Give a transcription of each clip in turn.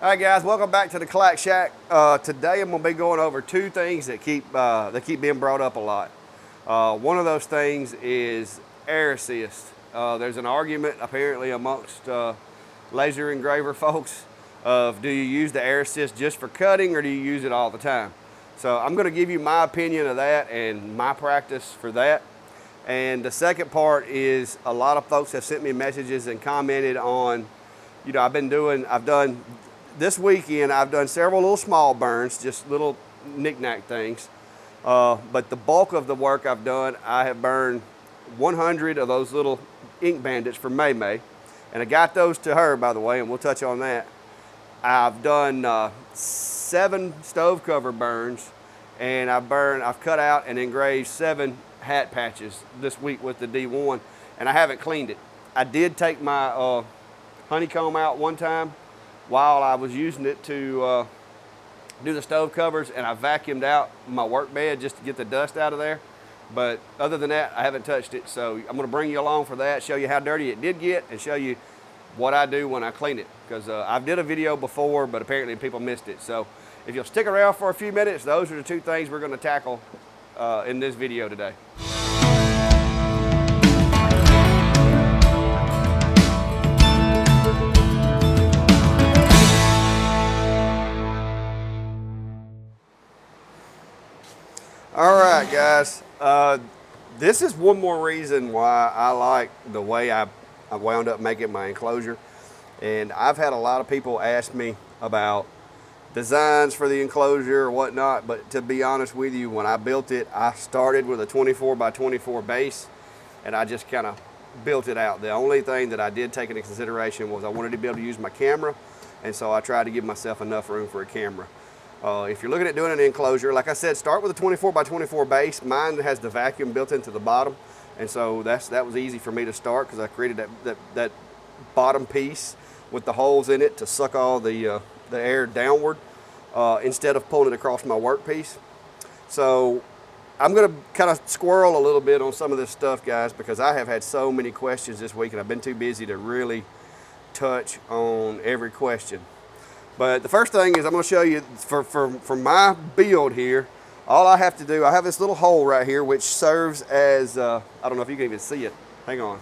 All right, guys, welcome back to the Clack Shack. Today I'm going to be going over two things that keep being brought up a lot. One of those things is air assist. There's an argument apparently amongst laser engraver folks of do you use the air assist just for cutting or do you use it all the time? So I'm going to give you my opinion of that and my practice for that. And the second part is a lot of folks have sent me messages and commented on, I've done this weekend, I've done several little small burns, just little knick-knack things. But the bulk of the work I've done, I have burned 100 of those little ink bandits for May May. And I got those to her, by the way, and we'll touch on that. I've done 7 stove cover burns, and I've cut out and engraved 7 hat patches this week with the D1, and I haven't cleaned it. I did take my honeycomb out one time while I was using it to do the stove covers, and I vacuumed out my work bed just to get the dust out of there. But other than that, I haven't touched it. So I'm gonna bring you along for that, show you how dirty it did get, and show you what I do when I clean it. Because I did a video before, but apparently people missed it. So if you'll stick around for a few minutes, those are the two things we're gonna tackle in this video today. All right, guys. This is one more reason why I like the way I wound up making my enclosure. And I've had a lot of people ask me about designs for the enclosure or whatnot, but to be honest with you, when I built it, I started with a 24 by 24 base, and I just kind of built it out. The only thing that I did take into consideration was I wanted to be able to use my camera, and so I tried to give myself enough room for a camera. If you're looking at doing an enclosure, like I said, start with a 24 by 24 base. Mine has the vacuum built into the bottom, and so that was easy for me to start because I created that bottom piece with the holes in it to suck all the air downward instead of pulling it across my workpiece. So I'm going to kind of squirrel a little bit on some of this stuff, guys, because I have had so many questions this week and I've been too busy to really touch on every question. But the first thing is I'm going to show you for my build here, all I have to do, I have this little hole right here which serves as, I don't know if you can even see it. Hang on.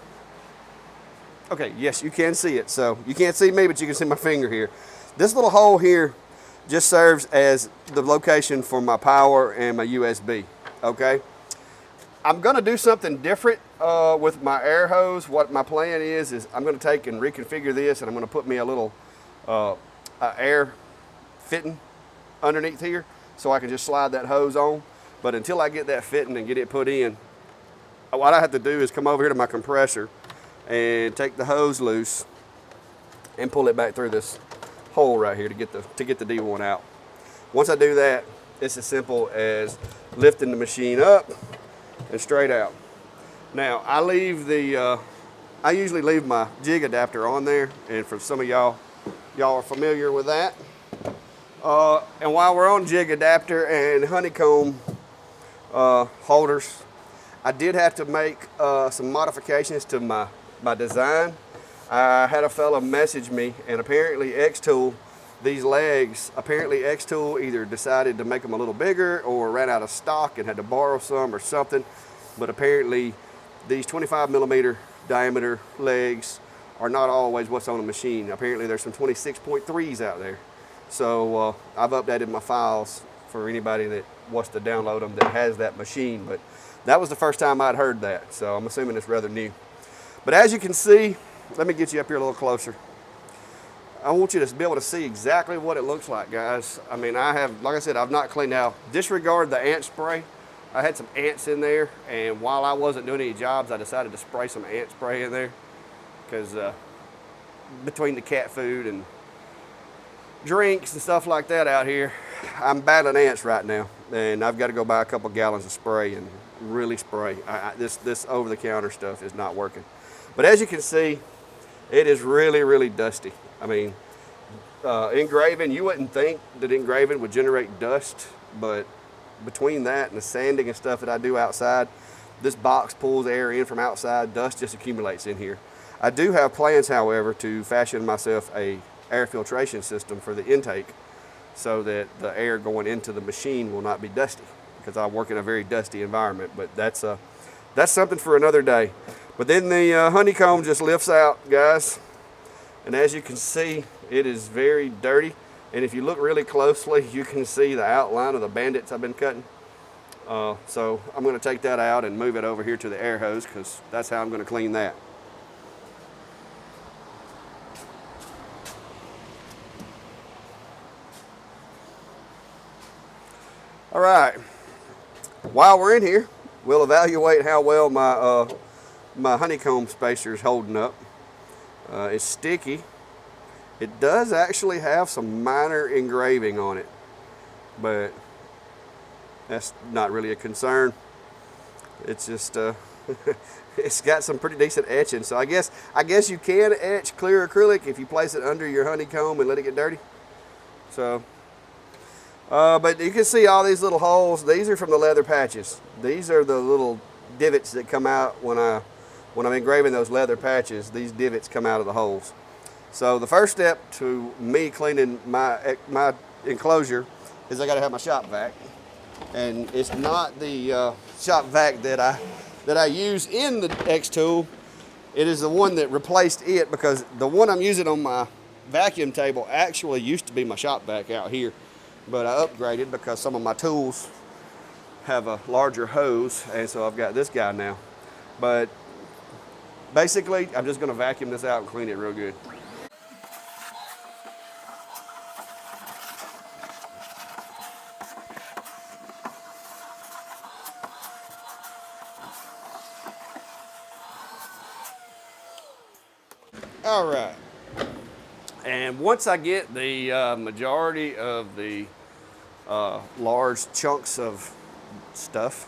Okay, yes, you can see it. So you can't see me, but you can see my finger here. This little hole here just serves as the location for my power and my USB, okay? I'm gonna do something different with my air hose. What my plan is I'm gonna take and reconfigure this, and I'm gonna put me a little air fitting underneath here so I can just slide that hose on. But until I get that fitting and get it put in, what I have to do is come over here to my compressor and take the hose loose and pull it back through this hole right here to get the D1 out. Once I do that, it's as simple as lifting the machine up and straight out. Now I usually leave my jig adapter on there, and for some of y'all are familiar with that. And while we're on jig adapter and honeycomb holders, I did have to make some modifications to my design. I had a fella message me, and apparently XTool, these legs, apparently XTool either decided to make them a little bigger or ran out of stock and had to borrow some or something. But apparently these 25 millimeter diameter legs are not always what's on the machine. Apparently there's some 26.3s out there. So I've updated my files for anybody that wants to download them that has that machine. But that was the first time I'd heard that, so I'm assuming it's rather new. But as you can see, let me get you up here a little closer. I want you to be able to see exactly what it looks like, guys. I mean, like I said, I've not cleaned out. Disregard the ant spray. I had some ants in there, and while I wasn't doing any jobs, I decided to spray some ant spray in there because between the cat food and drinks and stuff like that out here, I'm battling ants right now, and I've got to go buy a couple gallons of spray and really spray. This over-the-counter stuff is not working. But as you can see, it is really, really dusty. I mean, engraving, you wouldn't think that engraving would generate dust, but between that and the sanding and stuff that I do outside, this box pulls air in from outside, dust just accumulates in here. I do have plans, however, to fashion myself a air filtration system for the intake, so that the air going into the machine will not be dusty, because I work in a very dusty environment. But that's something for another day. But then the honeycomb just lifts out, guys, and as you can see, it is very dirty. And if you look really closely, you can see the outline of the bandits I've been cutting. So I'm going to take that out and move it over here to the air hose, because that's how I'm going to clean that. All right, while we're in here, we'll evaluate how well my honeycomb spacer is holding up. It's sticky. It does actually have some minor engraving on it, but that's not really a concern. It's just it's got some pretty decent etching. So I guess you can etch clear acrylic if you place it under your honeycomb and let it get dirty. So but you can see all these little holes. These are from the leather patches. These are the little divots that come out when I'm engraving those leather patches. These divots come out of the holes. So the first step to me cleaning my enclosure is I got to have my shop vac, and it's not the shop vac that I use in the XTool. It is the one that replaced it, because the one I'm using on my vacuum table actually used to be my shop vac out here. But I upgraded because some of my tools have a larger hose, and so I've got this guy now. But basically, I'm just going to vacuum this out and clean it real good. All right. And once I get the majority of the large chunks of stuff,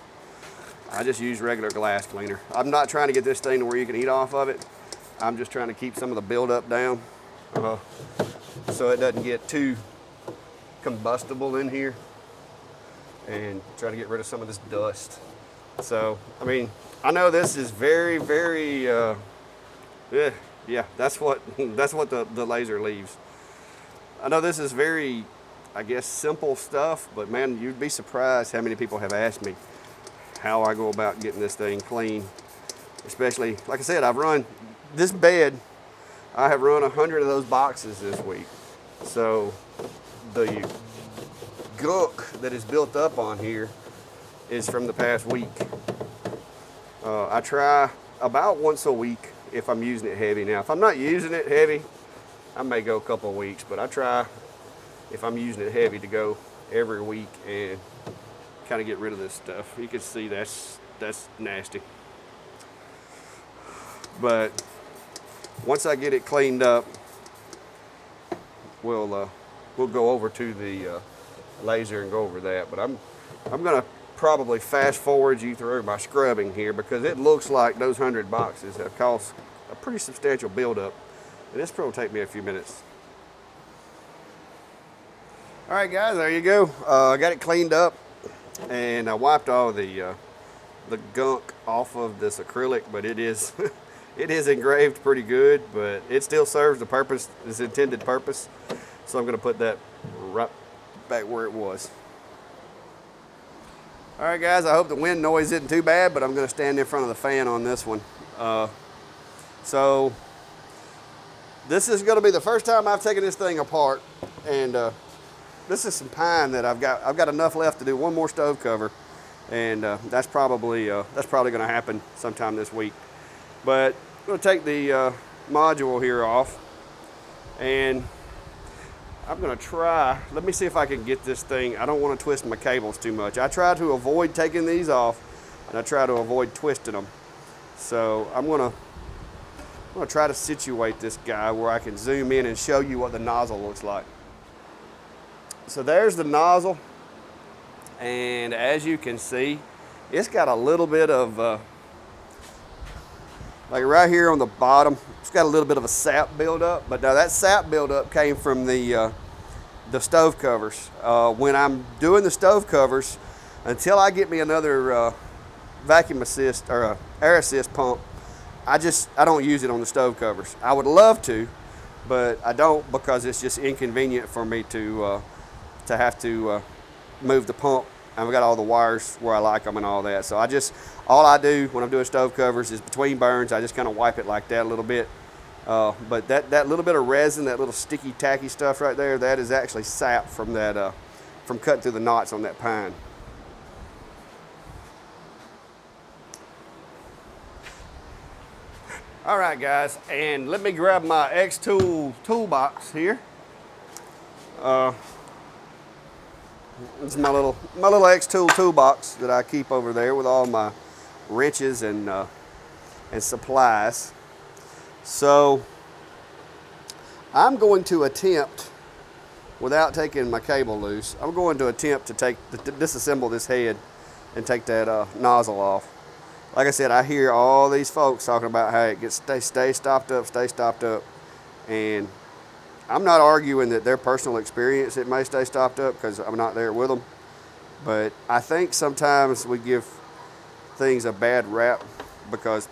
I just use regular glass cleaner. I'm not trying to get this thing to where you can eat off of it. I'm just trying to keep some of the buildup down so it doesn't get too combustible in here, and try to get rid of some of this dust. So, I mean, I know this is very, very, yeah, that's what the laser leaves. I know this is very, I guess, simple stuff, but man, you'd be surprised how many people have asked me how I go about getting this thing clean. Especially, like I said, I've run this bed, I have run 100 of those boxes this week. So the gunk that is built up on here is from the past week. I try about once a week if I'm using it heavy. Now, if I'm not using it heavy, I may go a couple of weeks, but I try, if I'm using it heavy, to go every week and kind of get rid of this stuff. You can see that's nasty. But once I get it cleaned up, we'll go over to the laser and go over that. But I'm gonna probably fast forward you through my scrubbing here, because it looks like those 100 boxes have caused a pretty substantial buildup, and this probably take me a few minutes. All right, guys, there you go. I got it cleaned up, and I wiped all the gunk off of this acrylic, but it is it is engraved pretty good, but it still serves the purpose, its intended purpose. So I'm going to put that right back where it was. All right, guys, I hope the wind noise isn't too bad, but I'm going to stand in front of the fan on this one. So this is going to be the first time I've taken this thing apart, and this is some pine that I've got enough left to do one more stove cover, and that's probably going to happen sometime this week. But I'm going to take the module here off, and I'm going to try, let me see if I can get this thing. I don't want to twist my cables too much. I try to avoid taking these off, and I try to avoid twisting them. So I'm going to try to situate this guy where I can zoom in and show you what the nozzle looks like. So there's the nozzle, and as you can see, it's got a little bit of, like right here on the bottom, it's got a little bit of a sap buildup, but now that sap buildup came from the stove covers. When I'm doing the stove covers, until I get me another vacuum assist or air assist pump, I don't use it on the stove covers. I would love to, but I don't because it's just inconvenient for me to have to move the pump. I've got all the wires where I like them and all that. So all I do when I'm doing stove covers is between burns, I just kind of wipe it like that a little bit. But that little bit of resin, that little sticky, tacky stuff right there, that is actually sap from that, from cutting through the knots on that pine. All right, guys, and let me grab my XTool toolbox here. It's my little XTool toolbox that I keep over there with all my wrenches and supplies. So I'm going to attempt, without taking my cable loose, I'm going to attempt to disassemble this head and take that nozzle off. Like I said, I hear all these folks talking about how it gets stay stopped up, and I'm not arguing that their personal experience it may stay stopped up because I'm not there with them, but I think sometimes we give things a bad rap because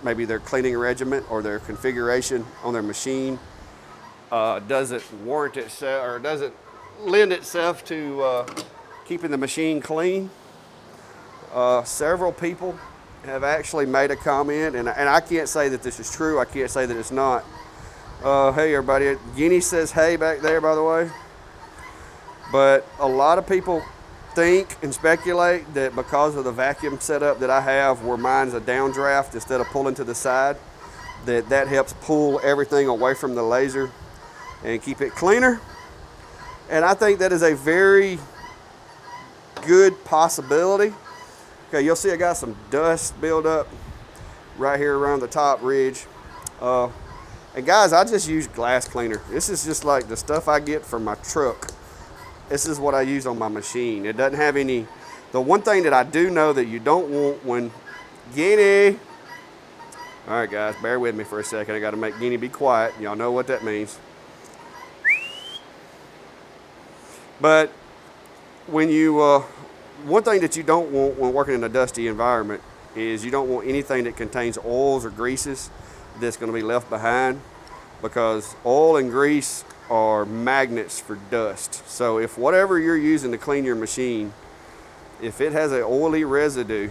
maybe their cleaning regimen or their configuration on their machine doesn't warrant itself or doesn't lend itself to keeping the machine clean. Several people have actually made a comment, and I can't say that this is true. I can't say that it's not. Hey everybody, Guinea says hey back there, by the way. But a lot of people think and speculate that because of the vacuum setup that I have, where mine's a downdraft instead of pulling to the side, that helps pull everything away from the laser and keep it cleaner. And I think that is a very good possibility. Okay, you'll see I got some dust build up right here around the top ridge. And guys, I just use glass cleaner. This is just like the stuff I get from my truck. This is what I use on my machine. It doesn't have any. The one thing that I do know that you don't want when Guinea. All right, guys, bear with me for a second. I got to make Guinea be quiet. Y'all know what that means. But when you, one thing that you don't want when working in a dusty environment is you don't want anything that contains oils or greases that's going to be left behind, because oil and grease are magnets for dust. So if whatever you're using to clean your machine, if it has an oily residue,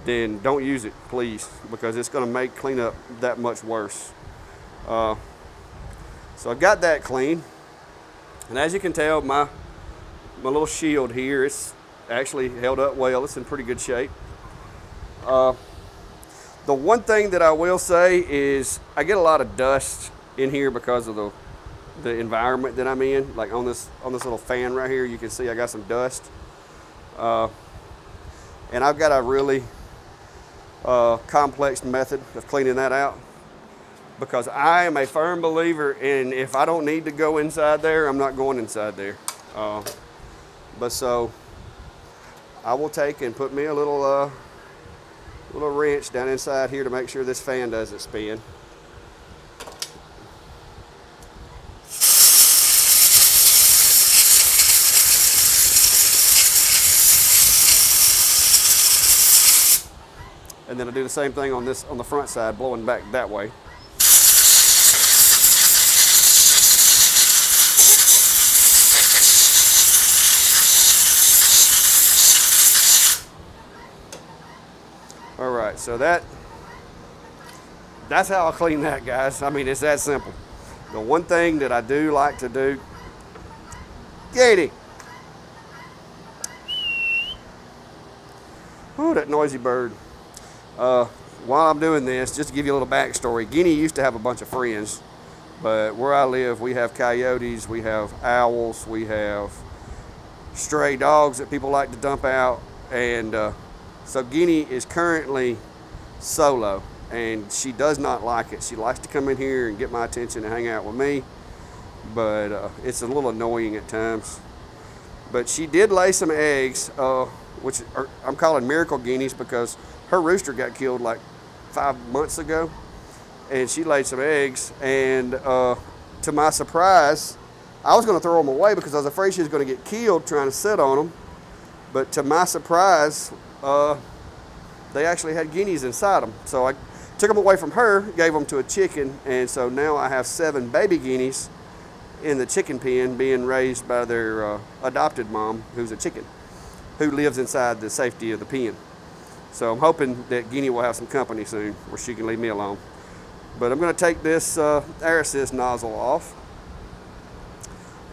then don't use it, please, because it's going to make cleanup that much worse. So I got that clean, and as you can tell, my little shield here, it's actually held up well. It's in pretty good shape. The one thing that I will say is I get a lot of dust in here because of the environment that I'm in. Like on this little fan right here, you can see I got some dust. And I've got a really complex method of cleaning that out, because I am a firm believer in, if I don't need to go inside there, I'm not going inside there. But so I will take and put me a little wrench down inside here to make sure this fan doesn't spin. And then I do the same thing on the front side, blowing back that way. All right, so that's how I clean that, guys. I mean, it's that simple. The one thing that I do like to do, Katie. Oh, that noisy bird. While I'm doing this, just to give you a little backstory, Guinea used to have a bunch of friends, but where I live, we have coyotes, we have owls, we have stray dogs that people like to dump out, and so Guinea is currently solo, and she does not like it. She likes to come in here and get my attention and hang out with me, but it's a little annoying at times. But she did lay some eggs, which I'm calling miracle guineas because her rooster got killed like 5 months ago, and she laid some eggs, and to my surprise, I was going to throw them away because I was afraid she was going to get killed trying to sit on them, but to my surprise, they actually had guineas inside them. So Took them away from her, gave them to a chicken, and so now I have 7 baby guineas in the chicken pen being raised by their adopted mom, who's a chicken, who lives inside the safety of the pen. So I'm hoping that Guinea will have some company soon where she can leave me alone. But I'm going to take this air assist nozzle off.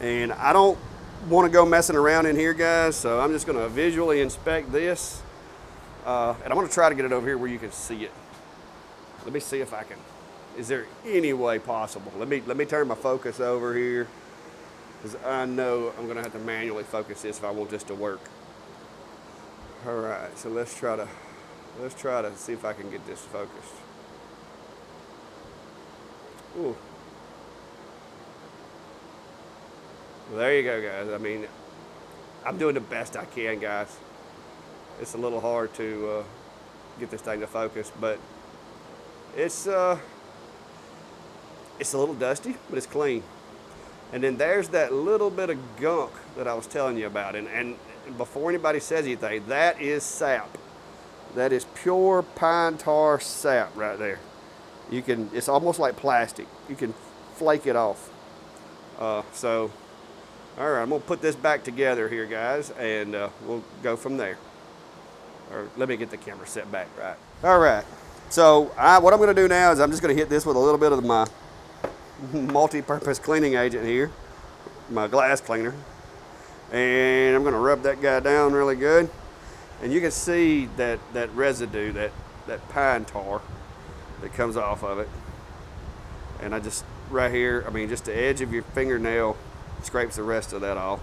And I don't want to go messing around in here, guys, so I'm just going to visually inspect this. And I'm going to try to get it over here where you can see it. Let me see if I can. Is there any way possible? Let me turn my focus over here, because I know I'm going to have to manually focus this if I want this to work. All right, so let's try to see if I can get this focused. Ooh. Well, there you go, guys. I mean, I'm doing the best I can, guys. It's a little hard to get this thing to focus, but it's a little dusty, but it's clean. And then there's that little bit of gunk that I was telling you about. And before anybody says anything, that is sap. That is pure pine tar sap right there. It's almost like plastic. You can flake it off. So, all right, I'm gonna put this back together here, guys, and we'll go from there. Or let me get the camera set back right. All right, so what I'm gonna do now is I'm just gonna hit this with a little bit of my multi-purpose cleaning agent here, my glass cleaner. And I'm gonna rub that guy down really good. And you can see that residue, that pine tar that comes off of it. And I just, right here, I mean, just the edge of your fingernail scrapes the rest of that off.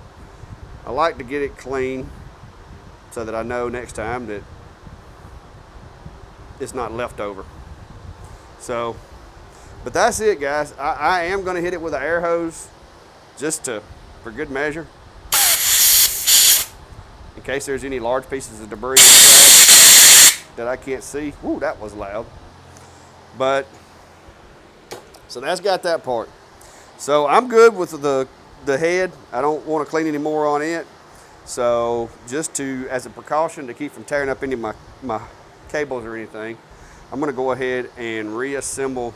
I like to get it clean so that I know next time that it's not left over. So, but that's it, guys. I am gonna hit it with an air hose just for good measure, in case there's any large pieces of debris that I can't see. Ooh, that was loud. But, so that's got that part. So I'm good with the head. I don't want to clean any more on it. So just as a precaution to keep from tearing up any of my cables or anything, I'm gonna go ahead and reassemble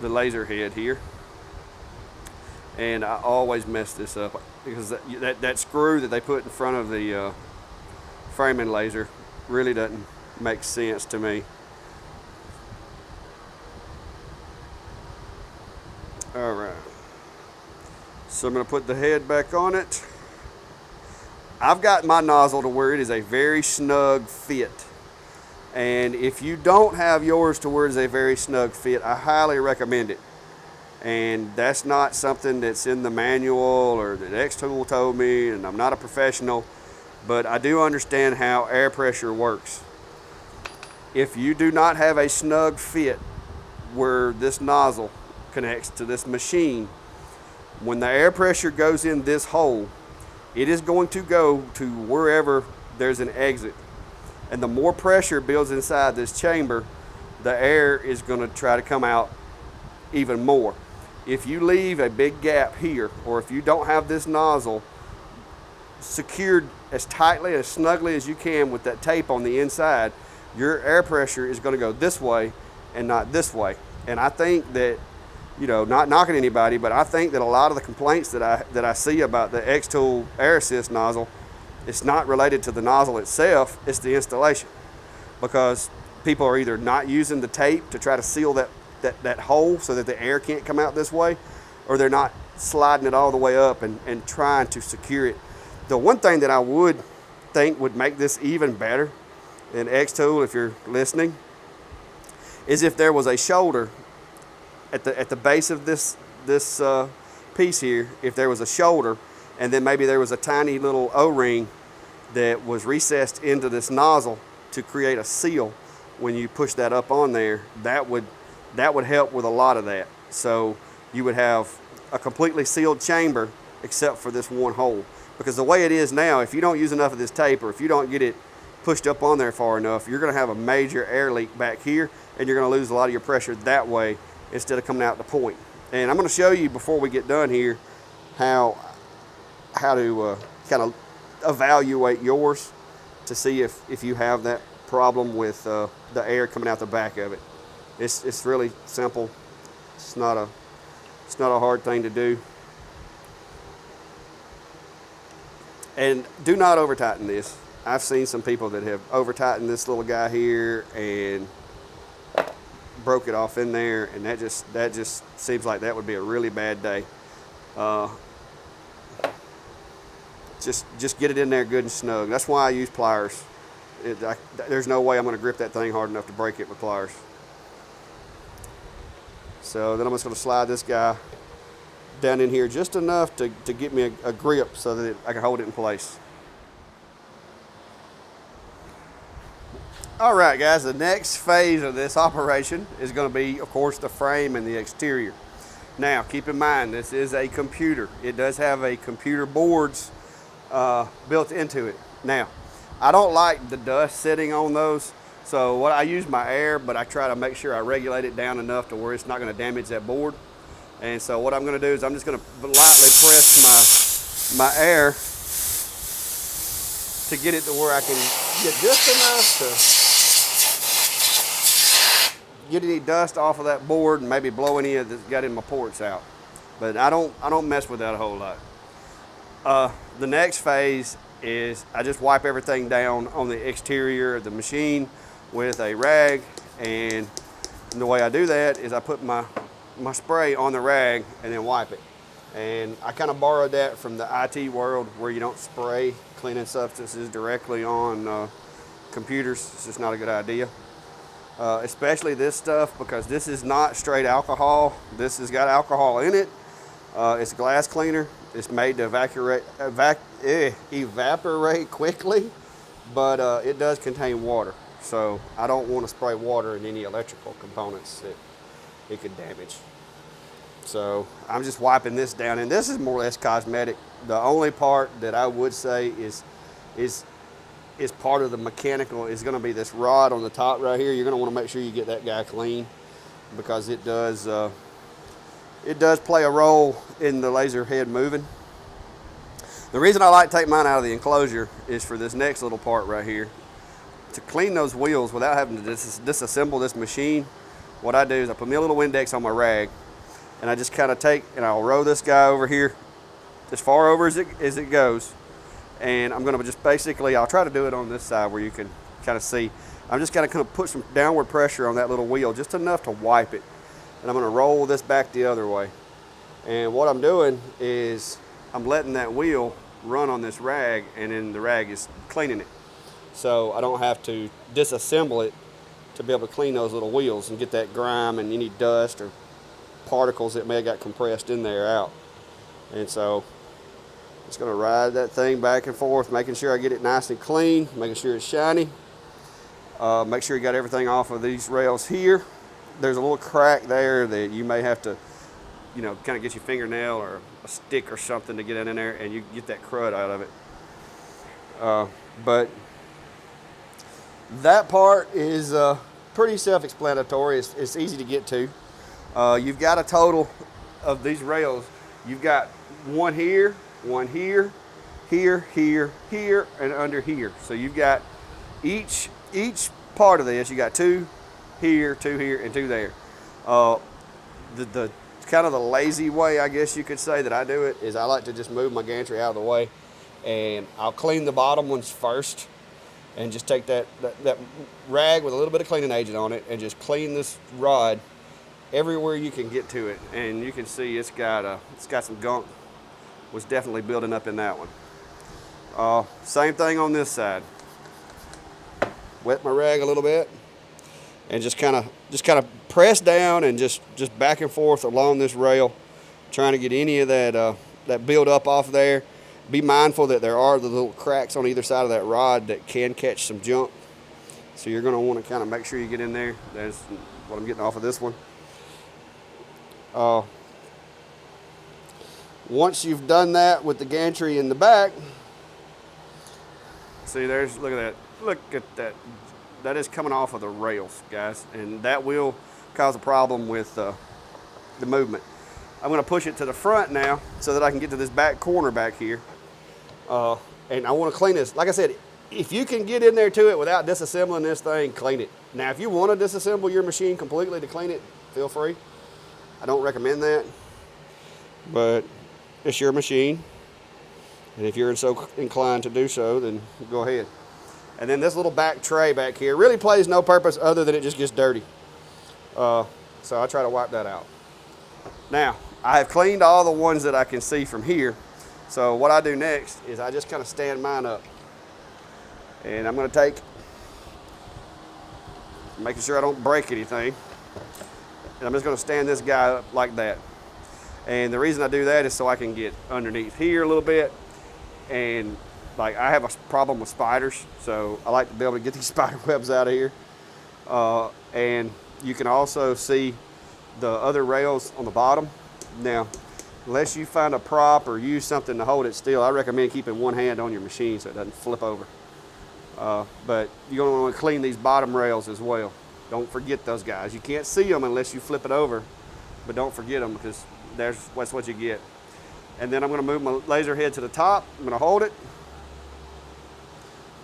the laser head here. And I always mess this up because that screw that they put in front of the framing laser really doesn't make sense to me. All right, so I'm gonna put the head back on it. I've got my nozzle to where it is a very snug fit. And if you don't have yours to where it's a very snug fit, I highly recommend it. And that's not something that's in the manual or that XTool told me, and I'm not a professional, but I do understand how air pressure works. If you do not have a snug fit where this nozzle connects to this machine, when the air pressure goes in this hole, it is going to go to wherever there's an exit. And the more pressure builds inside this chamber, the air is going to try to come out even more. If you leave a big gap here, or if you don't have this nozzle secured as tightly, as snugly as you can with that tape on the inside, your air pressure is going to go this way and not this way. And I think that, you know, not knocking anybody, but I think that a lot of the complaints that I see about the XTool air assist nozzle, it's not related to the nozzle itself, it's the installation. Because people are either not using the tape to try to seal that hole so that the air can't come out this way, or they're not sliding it all the way up and trying to secure it. The one thing that I would think would make this even better, and XTool, if you're listening, is if there was a shoulder at the base of this piece here. If there was a shoulder, and then maybe there was a tiny little O-ring that was recessed into this nozzle to create a seal when you push that up on there, that would help with a lot of that. So you would have a completely sealed chamber except for this one hole. Because the way it is now, if you don't use enough of this tape, or if you don't get it pushed up on there far enough, you're gonna have a major air leak back here, and you're gonna lose a lot of your pressure that way instead of coming out the point. And I'm gonna show you before we get done here how to kind of evaluate yours to see if you have that problem with the air coming out the back of it. It's really simple. It's not a hard thing to do. And do not over tighten this. I've seen some people that have over tightened this little guy here and broke it off in there, and that just seems like that would be a really bad day. Just get it in there good and snug. That's why I use pliers. There's no way I'm going to grip that thing hard enough to break it with pliers. So then I'm just going to slide this guy down in here just enough to get me a grip so that I can hold it in place. All right, guys, the next phase of this operation is going to be, of course, the frame and the exterior. Now, keep in mind, this is a computer. It does have a computer boards built into it. Now, I don't like the dust sitting on those, so I use my air, but I try to make sure I regulate it down enough to where it's not going to damage that board. And so what I'm going to do is I'm just going to lightly press my air to get it to where I can get just enough to get any dust off of that board and maybe blow any of that's got in my ports out. But I don't mess with that a whole lot. The next phase is I just wipe everything down on the exterior of the machine with a rag, and the way I do that is I put my spray on the rag and then wipe it. And I kind of borrowed that from the IT world where you don't spray cleaning substances directly on computers. It's just not a good idea. Especially this stuff, because this is not straight alcohol. This has got alcohol in it. It's a glass cleaner. It's made to evaporate quickly, but it does contain water. So I don't want to spray water in any electrical components that it could damage. So I'm just wiping this down, and this is more or less cosmetic. The only part that I would say is part of the mechanical is going to be this rod on the top right here. You're going to want to make sure you get that guy clean, because it does play a role in the laser head moving. The reason I like to take mine out of the enclosure is for this next little part right here. To clean those wheels without having to disassemble this machine, what I do is I put me a little Windex on my rag, and I just kind of take and I'll roll this guy over here as far over as it goes. And I'm going to just basically, I'll try to do it on this side where you can kind of see. I'm just going to put some downward pressure on that little wheel, just enough to wipe it. And I'm going to roll this back the other way. And what I'm doing is I'm letting that wheel run on this rag, and then the rag is cleaning it. So I don't have to disassemble it to be able to clean those little wheels and get that grime and any dust or particles that may have got compressed in there out. And so just going to ride that thing back and forth, making sure I get it nice and clean, making sure it's shiny. Make sure you got everything off of these rails here. There's a little crack there that you may have to, kind of get your fingernail or a stick or something to get in there, and you get that crud out of it. But that part is pretty self-explanatory. It's easy to get to. You've got a total of these rails. You've got one here, here, here, and under here. So you've got each part of this. You got two here, and two there. The kind of the lazy way, I guess you could say, that I do it is I like to just move my gantry out of the way, and I'll clean the bottom ones first, and just take that rag with a little bit of cleaning agent on it and just clean this rod everywhere you can get to it. And you can see it's got some gunk was definitely building up in that one. Same thing on this side. Wet my rag a little bit and just kind of press down and just back and forth along this rail, trying to get any of that build up off there. Be mindful that there are the little cracks on either side of that rod that can catch some junk. So you're going to want to kind of make sure you get in there. That's what I'm getting off of this one. Once you've done that with the gantry in the back, see, look at that. Look at that. That is coming off of the rails, guys. And that will cause a problem with the movement. I'm going to push it to the front now so that I can get to this back corner back here. And I want to clean this. Like I said, if you can get in there to it without disassembling this thing, clean it. Now, if you want to disassemble your machine completely to clean it, feel free. I don't recommend that, but it's your machine. And if you're so inclined to do so, then go ahead. And then this little back tray back here really plays no purpose other than it just gets dirty. So I try to wipe that out. Now, I have cleaned all the ones that I can see from here. So what I do next is I just kind of stand mine up. And I'm going to take, making sure I don't break anything. And I'm just going to stand this guy up like that. And the reason I do that is so I can get underneath here a little bit. And like I have a problem with spiders, so I like to be able to get these spider webs out of here. And you can also see the other rails on the bottom. Now, unless you find a prop or use something to hold it still, I recommend keeping one hand on your machine so it doesn't flip over. But you're going to want to clean these bottom rails as well. Don't forget those guys. You can't see them unless you flip it over, but don't forget them because that's what you get. And then I'm going to move my laser head to the top. I'm going to hold it.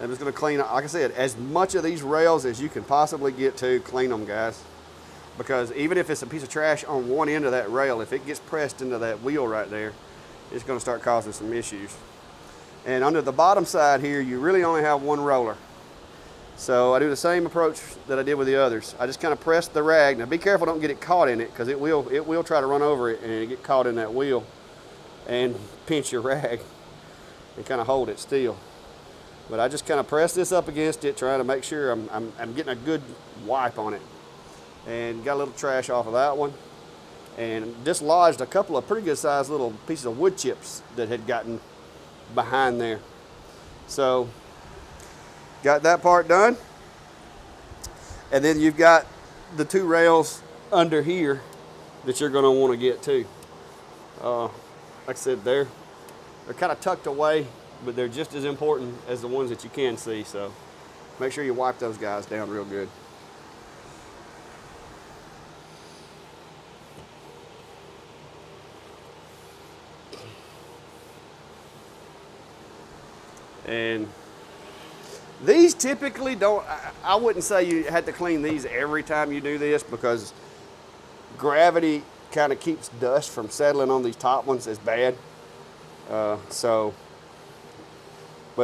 I'm just going to clean, like I said, as much of these rails as you can possibly get to. Clean them, guys. Because even if it's a piece of trash on one end of that rail, if it gets pressed into that wheel right there, it's going to start causing some issues. And under the bottom side here, you really only have one roller. So I do the same approach that I did with the others. I just kind of press the rag. Now be careful, don't get it caught in it, because it will try to run over it and get caught in that wheel and pinch your rag and kind of hold it still. But I just kind of press this up against it, trying to make sure I'm getting a good wipe on it. And got a little trash off of that one. And dislodged a couple of pretty good sized little pieces of wood chips that had gotten behind there. So got that part done. And then you've got the two rails under here that you're going to want to get too. Like I said, they're kind of tucked away, but they're just as important as the ones that you can see. So make sure you wipe those guys down real good. And these typically don't, I wouldn't say you had to clean these every time you do this, because gravity kind of keeps dust from settling on these top ones as bad. But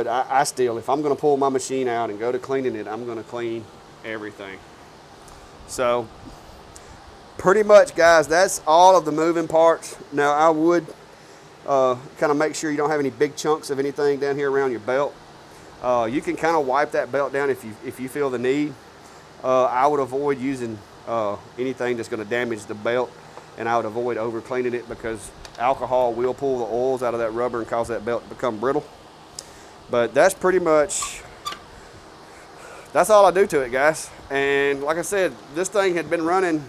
I still, if I'm going to pull my machine out and go to cleaning it, I'm going to clean everything. So pretty much, guys, that's all of the moving parts. Now I would kind of make sure you don't have any big chunks of anything down here around your belt. You can kind of wipe that belt down if you feel the need. I would avoid using anything that's going to damage the belt, and I would avoid over cleaning it, because alcohol will pull the oils out of that rubber and cause that belt to become brittle. But that's pretty much, that's all I do to it, guys. And like I said, this thing had been running,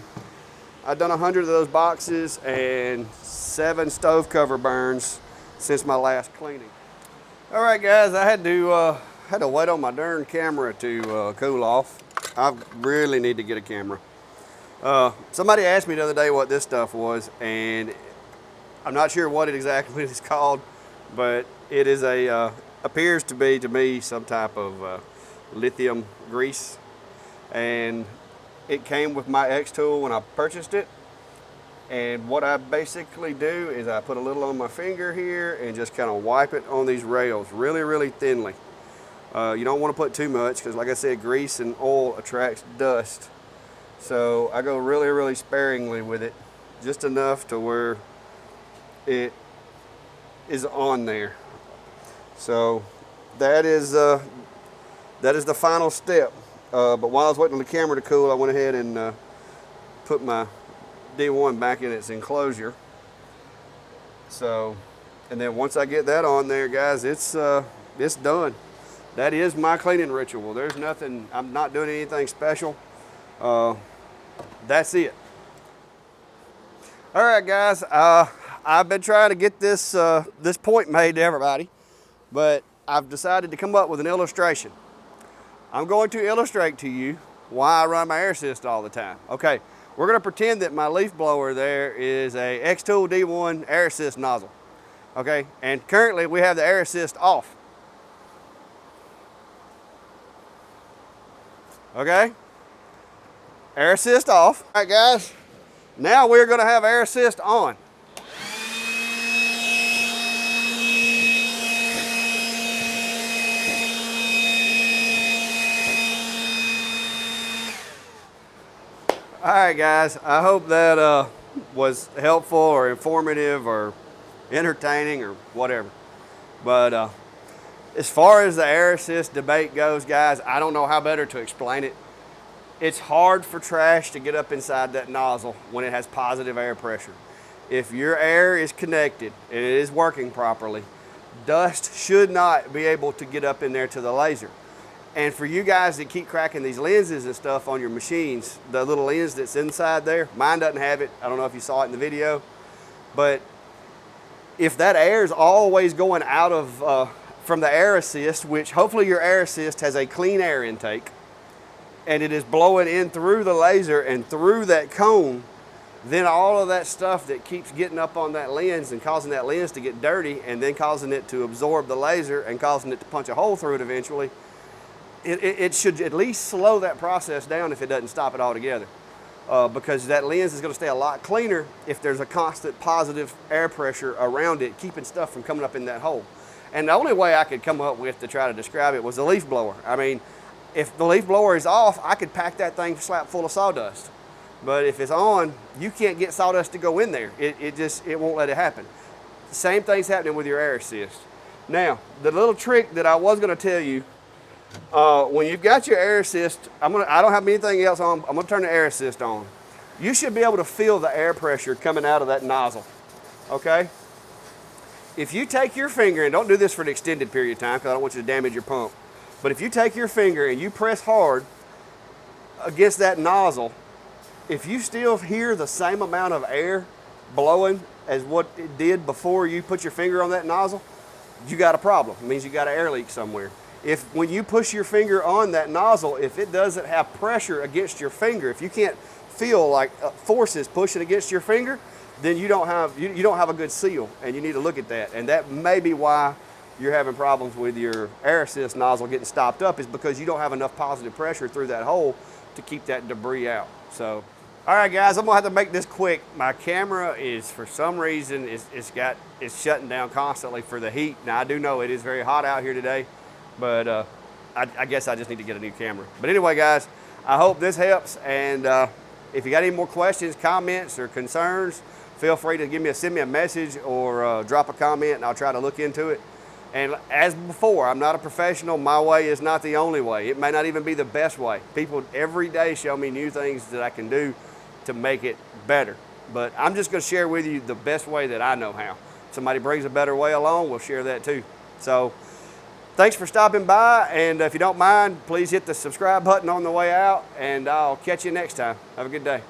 I've done 100 of those boxes and 7 stove cover burns since my last cleaning. All right, guys, I had to wait on my darn camera to cool off. I really need to get a camera. Somebody asked me the other day what this stuff was, and I'm not sure what it exactly is called, but it is appears to be, to me, some type of lithium grease. And it came with my XTool when I purchased it. And what I basically do is I put a little on my finger here and just kind of wipe it on these rails really, really thinly. You don't want to put too much, because like I said, grease and oil attracts dust. So I go really, really sparingly with it, just enough to where it is on there. So that is the final step. But while I was waiting on the camera to cool, I went ahead and put my D1 back in its enclosure. So, and then once I get that on there, guys, it's done. That is my cleaning ritual. There's nothing, I'm not doing anything special. That's it. All right, guys, I've been trying to get this point made to everybody, but I've decided to come up with an illustration. I'm going to illustrate to you why I run my air assist all the time. Okay, we're going to pretend that my leaf blower there is a XTool D1 air assist nozzle. Okay, and currently we have the air assist off. Okay, Air assist off. All right, guys. Now we're gonna have air assist on. All right, guys, I hope that was helpful or informative or entertaining or whatever. But as far as the air assist debate goes, guys, I don't know how better to explain it. It's hard for trash to get up inside that nozzle when it has positive air pressure. If your air is connected and it is working properly, dust should not be able to get up in there to the laser. And for you guys that keep cracking these lenses and stuff on your machines, the little lens that's inside there, mine doesn't have it. I don't know if you saw it in the video, but if that air is always going out of, from the air assist, which hopefully your air assist has a clean air intake, and it is blowing in through the laser and through that cone, then all of that stuff that keeps getting up on that lens and causing that lens to get dirty and then causing it to absorb the laser and causing it to punch a hole through it eventually, it should at least slow that process down if it doesn't stop it altogether. Because that lens is going to stay a lot cleaner if there's a constant positive air pressure around it, keeping stuff from coming up in that hole. And the only way I could come up with to try to describe it was the leaf blower. I mean, if the leaf blower is off, I could pack that thing slap full of sawdust. But if it's on, you can't get sawdust to go in there. It won't let it happen. The same thing's happening with your air assist. Now, the little trick that I was going to tell you, when you've got your air assist, I don't have anything else on, I'm gonna turn the air assist on. You should be able to feel the air pressure coming out of that nozzle, okay? If you take your finger, and don't do this for an extended period of time because I don't want you to damage your pump, but if you take your finger and you press hard against that nozzle, if you still hear the same amount of air blowing as what it did before you put your finger on that nozzle, you got a problem. It means you got an air leak somewhere. If when you push your finger on that nozzle, if it doesn't have pressure against your finger, if you can't feel like forces pushing against your finger, then you don't have a good seal, and you need to look at that. And that may be why you're having problems with your air assist nozzle getting stopped up, is because you don't have enough positive pressure through that hole to keep that debris out. So, all right, guys, I'm gonna have to make this quick. My camera is, for some reason, it's shutting down constantly for the heat. Now I do know it is very hot out here today, but I guess I just need to get a new camera. But anyway, guys, I hope this helps. And if you got any more questions, comments, or concerns, feel free to send me a message or drop a comment, and I'll try to look into it. And as before, I'm not a professional. My way is not the only way. It may not even be the best way. People every day show me new things that I can do to make it better. But I'm just going to share with you the best way that I know how. Somebody brings a better way along, we'll share that too. So thanks for stopping by, and if you don't mind, please hit the subscribe button on the way out, and I'll catch you next time. Have a good day.